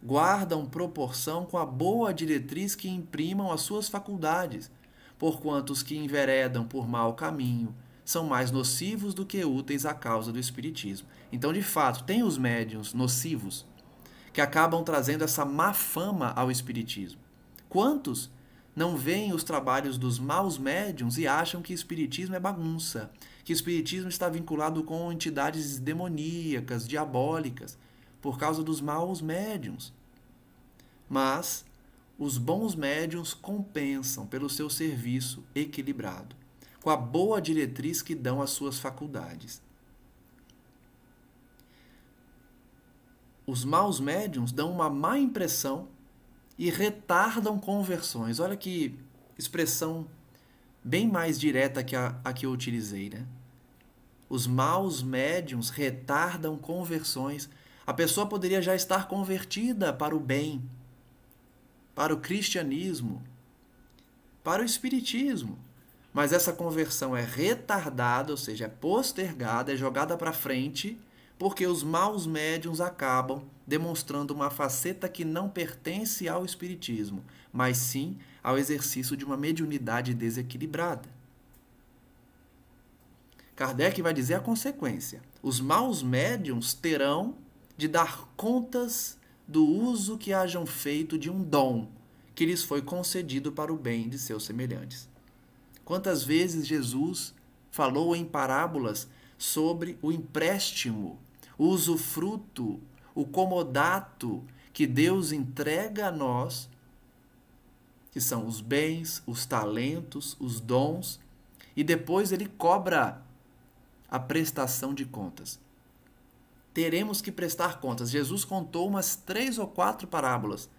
guardam proporção com a boa diretriz que imprimam as suas faculdades, porquanto os que enveredam por mau caminho são mais nocivos do que úteis à causa do espiritismo. Então, de fato, tem os médiuns nocivos que acabam trazendo essa má fama ao espiritismo. Quantos não veem os trabalhos dos maus médiuns e acham que espiritismo é bagunça, que o espiritismo está vinculado com entidades demoníacas, diabólicas, por causa dos maus médiuns. Mas os bons médiuns compensam pelo seu serviço equilibrado, com a boa diretriz que dão às suas faculdades. Os maus médiuns dão uma má impressão e retardam conversões. Olha que expressão bem mais direta que a que eu utilizei, né? Os maus médiuns retardam conversões. A pessoa poderia já estar convertida para o bem, para o cristianismo, para o espiritismo. Mas essa conversão é retardada, ou seja, é postergada, é jogada para frente, porque os maus médiuns acabam demonstrando uma faceta que não pertence ao espiritismo, mas sim ao exercício de uma mediunidade desequilibrada. Kardec vai dizer a consequência. Os maus médiuns terão de dar contas do uso que hajam feito de um dom que lhes foi concedido para o bem de seus semelhantes. Quantas vezes Jesus falou em parábolas sobre o empréstimo, o usufruto, o comodato que Deus entrega a nós, que são os bens, os talentos, os dons, e depois ele cobra a prestação de contas. Teremos que prestar contas. Jesus contou umas 3 ou 4 parábolas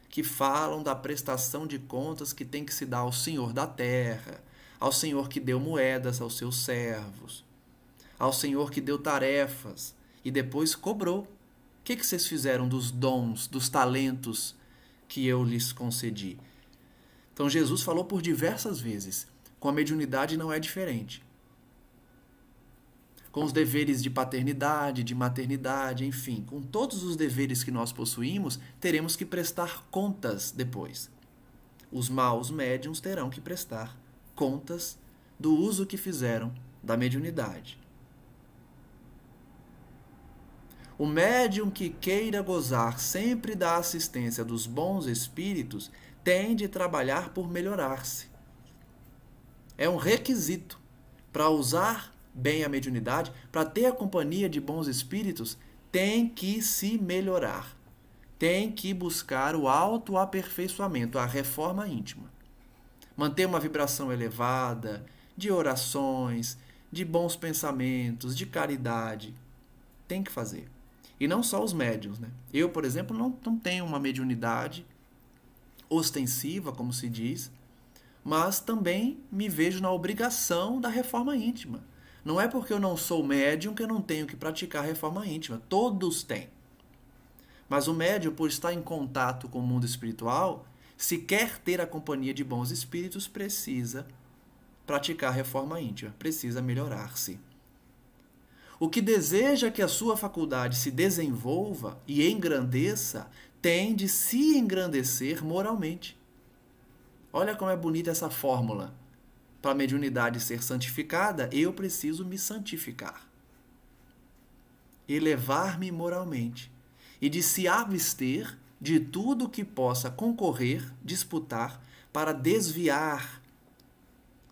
que falam da prestação de contas que tem que se dar ao Senhor da terra, ao Senhor que deu moedas aos seus servos, ao Senhor que deu tarefas e depois cobrou. O que vocês fizeram dos dons, dos talentos que eu lhes concedi? Então Jesus falou por diversas vezes. Com a mediunidade não é diferente. Com os deveres de paternidade, de maternidade, enfim, com todos os deveres que nós possuímos, teremos que prestar contas depois. Os maus médiuns terão que prestar contas do uso que fizeram da mediunidade. O médium que queira gozar sempre da assistência dos bons espíritos tem de trabalhar por melhorar-se. É um requisito para usar bem a mediunidade, para ter a companhia de bons espíritos, tem que se melhorar. Tem que buscar o autoaperfeiçoamento, a reforma íntima. Manter uma vibração elevada, de orações, de bons pensamentos, de caridade. Tem que fazer. E não só os médiuns, né? Eu, por exemplo, não tenho uma mediunidade ostensiva, como se diz, mas também me vejo na obrigação da reforma íntima. Não é porque eu não sou médium que eu não tenho que praticar a reforma íntima. Todos têm. Mas o médium, por estar em contato com o mundo espiritual, se quer ter a companhia de bons espíritos, precisa praticar a reforma íntima, precisa melhorar-se. O que deseja que a sua faculdade se desenvolva e engrandeça, tem de se engrandecer moralmente. Olha como é bonita essa fórmula. Para a mediunidade ser santificada, eu preciso me santificar. Elevar-me moralmente. E de se abster de tudo que possa concorrer, disputar, para desviar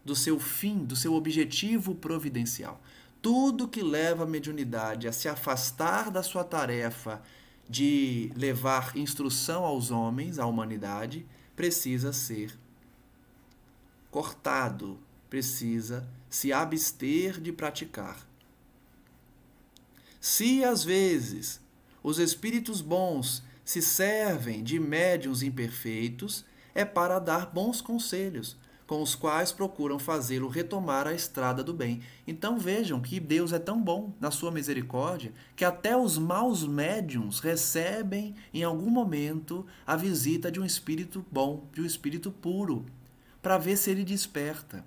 do seu fim, do seu objetivo providencial. Tudo que leva a mediunidade a se afastar da sua tarefa de levar instrução aos homens, à humanidade, precisa ser cortado, precisa se abster de praticar. Se às vezes os espíritos bons se servem de médiuns imperfeitos, é para dar bons conselhos, com os quais procuram fazê-lo retomar a estrada do bem. Então vejam que Deus é tão bom na sua misericórdia que até os maus médiuns recebem em algum momento a visita de um espírito bom, de um espírito puro, para ver se ele desperta,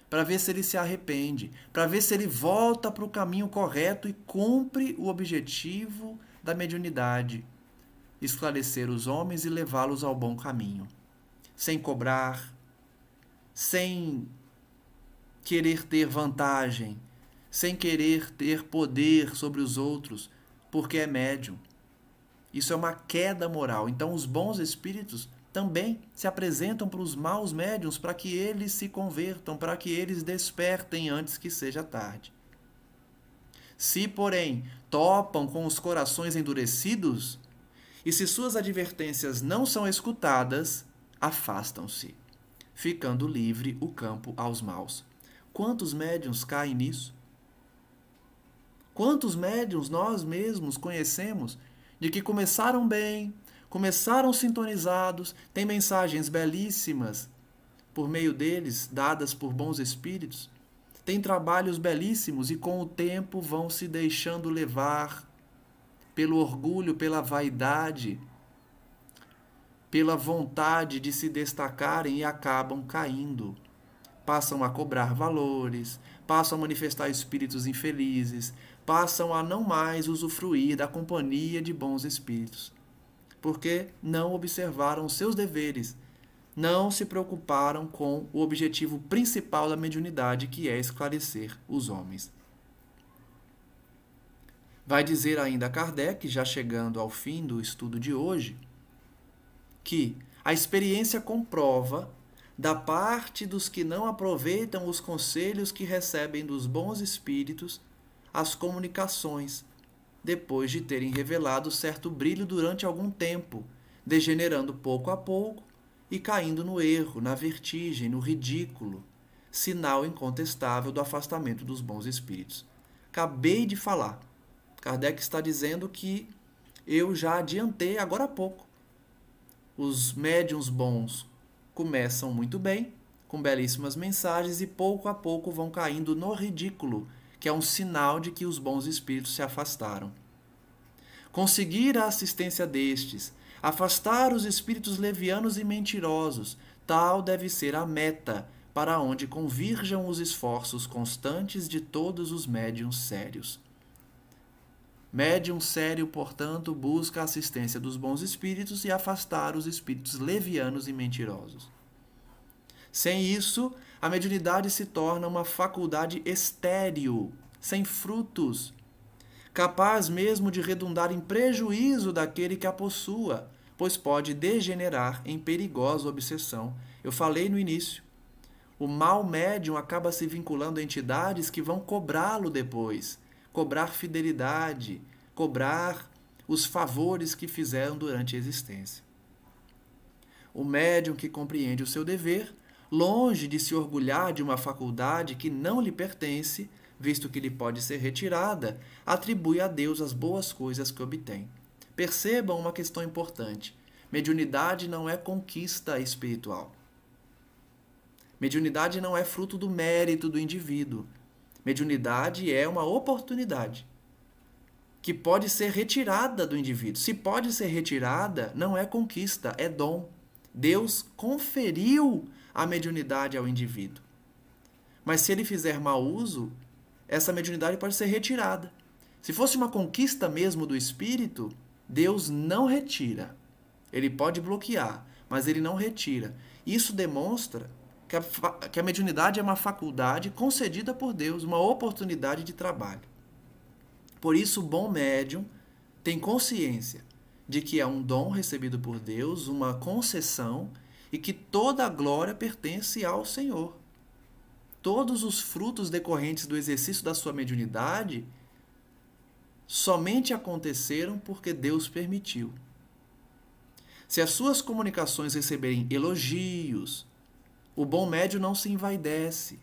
para ver se ele se arrepende, para ver se ele volta para o caminho correto e cumpre o objetivo da mediunidade, esclarecer os homens e levá-los ao bom caminho, sem cobrar, sem querer ter vantagem, sem querer ter poder sobre os outros, porque é médium. Isso é uma queda moral. Então os bons espíritos também se apresentam para os maus médiuns para que eles se convertam, para que eles despertem antes que seja tarde. Se, porém, topam com os corações endurecidos, e se suas advertências não são escutadas, afastam-se, ficando livre o campo aos maus. Quantos médiuns caem nisso? Quantos médiuns nós mesmos conhecemos de que começaram bem, começaram sintonizados, têm mensagens belíssimas por meio deles, dadas por bons espíritos, têm trabalhos belíssimos e com o tempo vão se deixando levar pelo orgulho, pela vaidade, pela vontade de se destacarem e acabam caindo. Passam a cobrar valores, passam a manifestar espíritos infelizes, passam a não mais usufruir da companhia de bons espíritos, porque não observaram seus deveres, não se preocuparam com o objetivo principal da mediunidade, que é esclarecer os homens. Vai dizer ainda Kardec, já chegando ao fim do estudo de hoje, que a experiência comprova, da parte dos que não aproveitam os conselhos que recebem dos bons espíritos, as comunicações, depois de terem revelado certo brilho durante algum tempo, degenerando pouco a pouco e caindo no erro, na vertigem, no ridículo, sinal incontestável do afastamento dos bons espíritos. Acabei de falar. Kardec está dizendo que eu já adiantei agora há pouco. Os médiuns bons começam muito bem, com belíssimas mensagens, e pouco a pouco vão caindo no ridículo, que é um sinal de que os bons espíritos se afastaram. Conseguir a assistência destes, afastar os espíritos levianos e mentirosos, tal deve ser a meta para onde convirjam os esforços constantes de todos os médiuns sérios. Médium sério, portanto, busca a assistência dos bons espíritos e afastar os espíritos levianos e mentirosos. Sem isso, a mediunidade se torna uma faculdade estéril, sem frutos, capaz mesmo de redundar em prejuízo daquele que a possua, pois pode degenerar em perigosa obsessão. Eu falei no início, o mau médium acaba se vinculando a entidades que vão cobrá-lo depois, cobrar fidelidade, cobrar os favores que fizeram durante a existência. O médium que compreende o seu dever, longe de se orgulhar de uma faculdade que não lhe pertence, visto que lhe pode ser retirada, atribui a Deus as boas coisas que obtém. Percebam uma questão importante. Mediunidade não é conquista espiritual. Mediunidade não é fruto do mérito do indivíduo. Mediunidade é uma oportunidade que pode ser retirada do indivíduo. Se pode ser retirada, não é conquista, é dom. Deus conferiu a mediunidade ao indivíduo. Mas se ele fizer mau uso, essa mediunidade pode ser retirada. Se fosse uma conquista mesmo do espírito, Deus não retira. Ele pode bloquear, mas ele não retira. Isso demonstra que a mediunidade é uma faculdade concedida por Deus, uma oportunidade de trabalho. Por isso, o bom médium tem consciência de que é um dom recebido por Deus, uma concessão, e que toda a glória pertence ao Senhor. Todos os frutos decorrentes do exercício da sua mediunidade somente aconteceram porque Deus permitiu. Se as suas comunicações receberem elogios, o bom médium não se envaidece,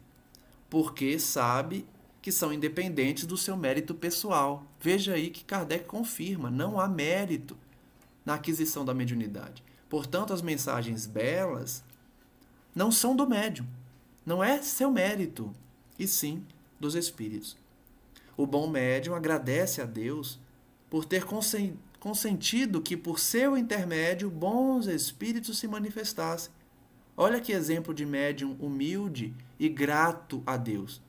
porque sabe que são independentes do seu mérito pessoal. Veja aí que Kardec confirma, não há mérito na aquisição da mediunidade. Portanto, as mensagens belas não são do médium. Não é seu mérito, e sim dos espíritos. O bom médium agradece a Deus por ter consentido que, por seu intermédio, bons espíritos se manifestassem. Olha que exemplo de médium humilde e grato a Deus.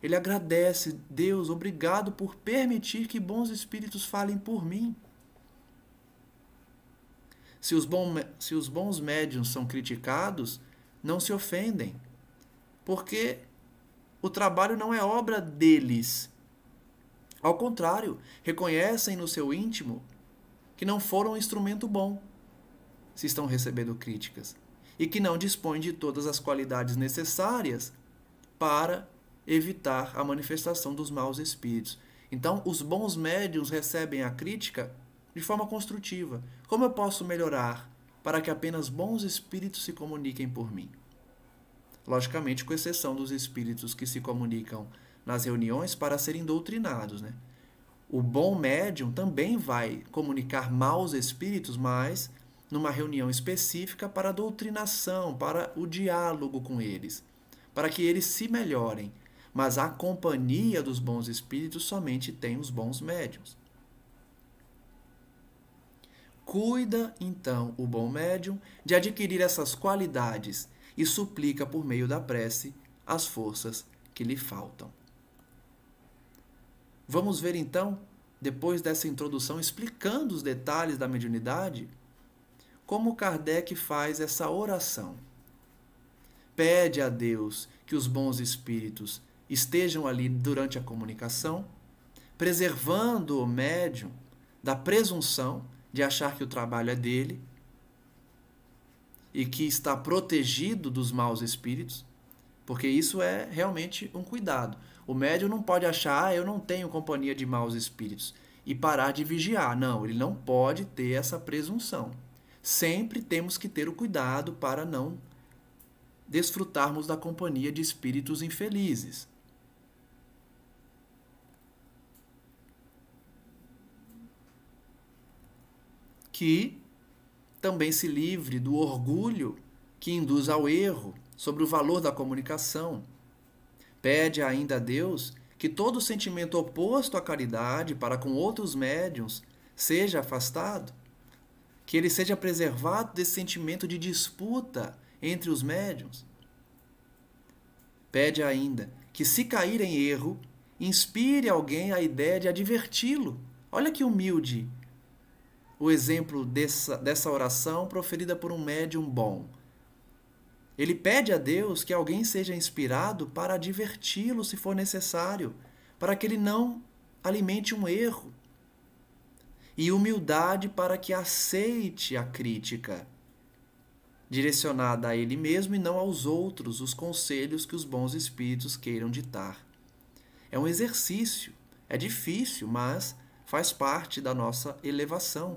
Ele agradece, Deus, obrigado por permitir que bons espíritos falem por mim. Se os bons médiuns são criticados, não se ofendem, porque o trabalho não é obra deles. Ao contrário, reconhecem no seu íntimo que não foram um instrumento bom, se estão recebendo críticas, e que não dispõem de todas as qualidades necessárias para evitar a manifestação dos maus espíritos. Então, os bons médiuns recebem a crítica de forma construtiva. Como eu posso melhorar para que apenas bons espíritos se comuniquem por mim? Logicamente, com exceção dos espíritos que se comunicam nas reuniões para serem doutrinados, né? O bom médium também vai comunicar maus espíritos, mas numa reunião específica para a doutrinação, para o diálogo com eles, para que eles se melhorem. Mas a companhia dos bons espíritos somente tem os bons médiuns. Cuida, então, o bom médium de adquirir essas qualidades e suplica por meio da prece as forças que lhe faltam. Vamos ver então, depois dessa introdução explicando os detalhes da mediunidade, como Kardec faz essa oração. Pede a Deus que os bons espíritos estejam ali durante a comunicação, preservando o médium da presunção de achar que o trabalho é dele e que está protegido dos maus espíritos, porque isso é realmente um cuidado. O médium não pode achar, eu não tenho companhia de maus espíritos, e parar de vigiar. Não, ele não pode ter essa presunção. Sempre temos que ter o cuidado para não desfrutarmos da companhia de espíritos infelizes. Que também se livre do orgulho que induz ao erro sobre o valor da comunicação. Pede ainda a Deus que todo sentimento oposto à caridade para com outros médiuns seja afastado, que ele seja preservado desse sentimento de disputa entre os médiuns. Pede ainda que, se cair em erro, inspire alguém a ideia de adverti-lo. Olha que humilde o exemplo dessa oração proferida por um médium bom. Ele pede a Deus que alguém seja inspirado para adverti-lo se for necessário, para que ele não alimente um erro. E humildade para que aceite a crítica, direcionada a ele mesmo e não aos outros, os conselhos que os bons espíritos queiram ditar. É um exercício, é difícil, mas faz parte da nossa elevação.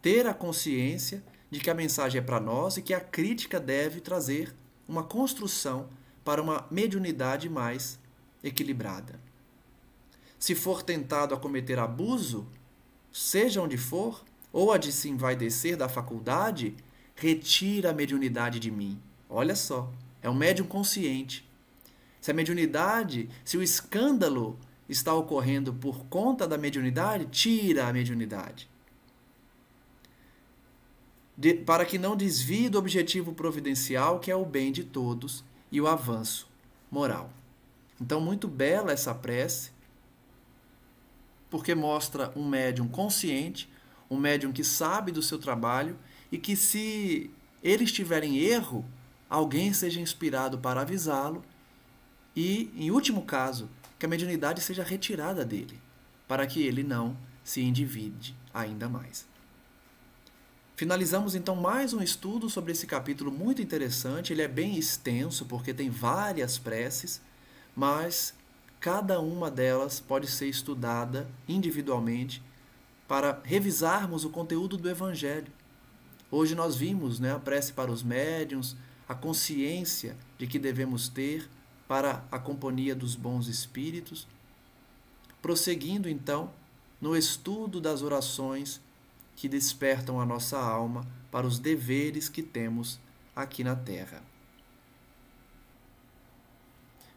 Ter a consciência de que a mensagem é para nós e que a crítica deve trazer uma construção para uma mediunidade mais equilibrada. Se for tentado a cometer abuso, seja onde for, ou a de se envaidecer da faculdade, retira a mediunidade de mim. Olha só, é um médium consciente. Se a mediunidade, se o escândalo está ocorrendo por conta da mediunidade, tira a mediunidade. Para que não desvie do objetivo providencial, que é o bem de todos e o avanço moral. Então, muito bela essa prece, porque mostra um médium consciente, um médium que sabe do seu trabalho e que, se ele estiver em erro, alguém seja inspirado para avisá-lo e, em último caso, que a mediunidade seja retirada dele, para que ele não se endivide ainda mais. Finalizamos então mais um estudo sobre esse capítulo muito interessante. Ele é bem extenso porque tem várias preces, mas cada uma delas pode ser estudada individualmente para revisarmos o conteúdo do Evangelho. Hoje nós vimos, a prece para os médiuns, a consciência de que devemos ter para a companhia dos bons espíritos. Prosseguindo então no estudo das orações que despertam a nossa alma para os deveres que temos aqui na Terra.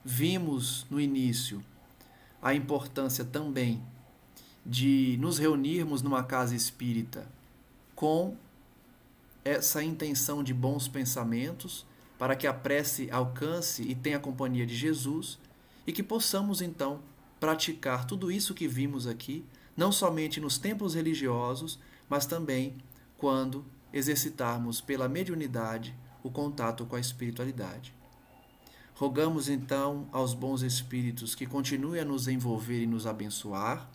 Vimos no início a importância também de nos reunirmos numa casa espírita com essa intenção de bons pensamentos, para que a prece alcance e tenha a companhia de Jesus e que possamos então praticar tudo isso que vimos aqui, não somente nos templos religiosos, mas também quando exercitarmos pela mediunidade o contato com a espiritualidade. Rogamos então aos bons espíritos que continuem a nos envolver e nos abençoar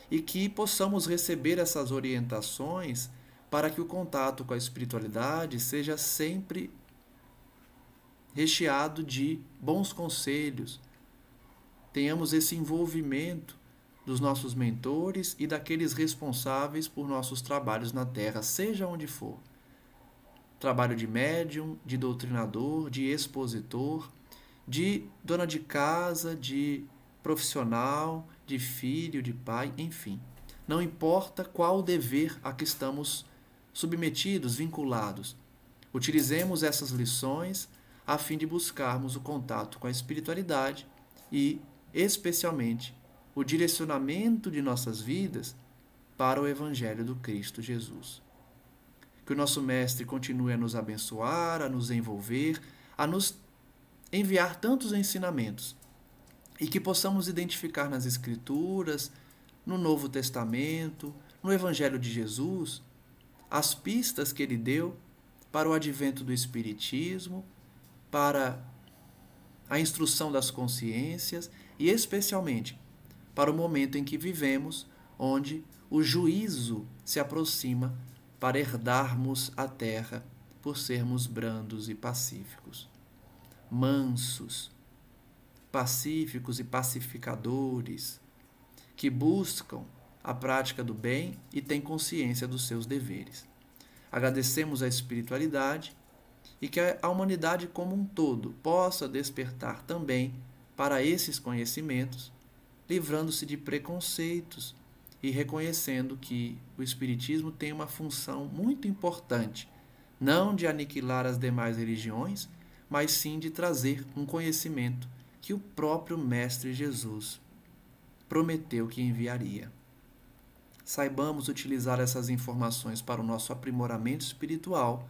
e que possamos receber essas orientações para que o contato com a espiritualidade seja sempre recheado de bons conselhos. Tenhamos esse envolvimento dos nossos mentores e daqueles responsáveis por nossos trabalhos na Terra, seja onde for. Trabalho de médium, de doutrinador, de expositor, de dona de casa, de profissional, de filho, de pai, enfim. Não importa qual o dever a que estamos submetidos, vinculados. Utilizemos essas lições a fim de buscarmos o contato com a espiritualidade e, especialmente, o direcionamento de nossas vidas para o Evangelho do Cristo Jesus. Que o nosso Mestre continue a nos abençoar, a nos envolver, a nos enviar tantos ensinamentos e que possamos identificar nas Escrituras, no Novo Testamento, no Evangelho de Jesus, as pistas que ele deu para o advento do Espiritismo, para a instrução das consciências e, especialmente, para o momento em que vivemos, onde o juízo se aproxima para herdarmos a terra por sermos brandos e pacíficos. Mansos, pacíficos e pacificadores, que buscam a prática do bem e têm consciência dos seus deveres. Agradecemos a espiritualidade e que a humanidade como um todo possa despertar também para esses conhecimentos, livrando-se de preconceitos e reconhecendo que o Espiritismo tem uma função muito importante, não de aniquilar as demais religiões, mas sim de trazer um conhecimento que o próprio Mestre Jesus prometeu que enviaria. Saibamos utilizar essas informações para o nosso aprimoramento espiritual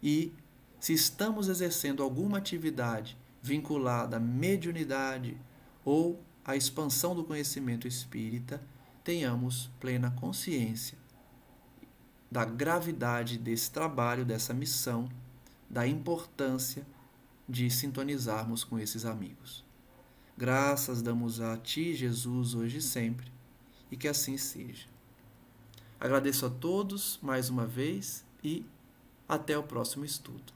e, se estamos exercendo alguma atividade vinculada à mediunidade ou à expansão do conhecimento espírita, tenhamos plena consciência da gravidade desse trabalho, dessa missão, da importância de sintonizarmos com esses amigos. Graças damos a Ti, Jesus, hoje e sempre, e que assim seja. Agradeço a todos mais uma vez e até o próximo estudo.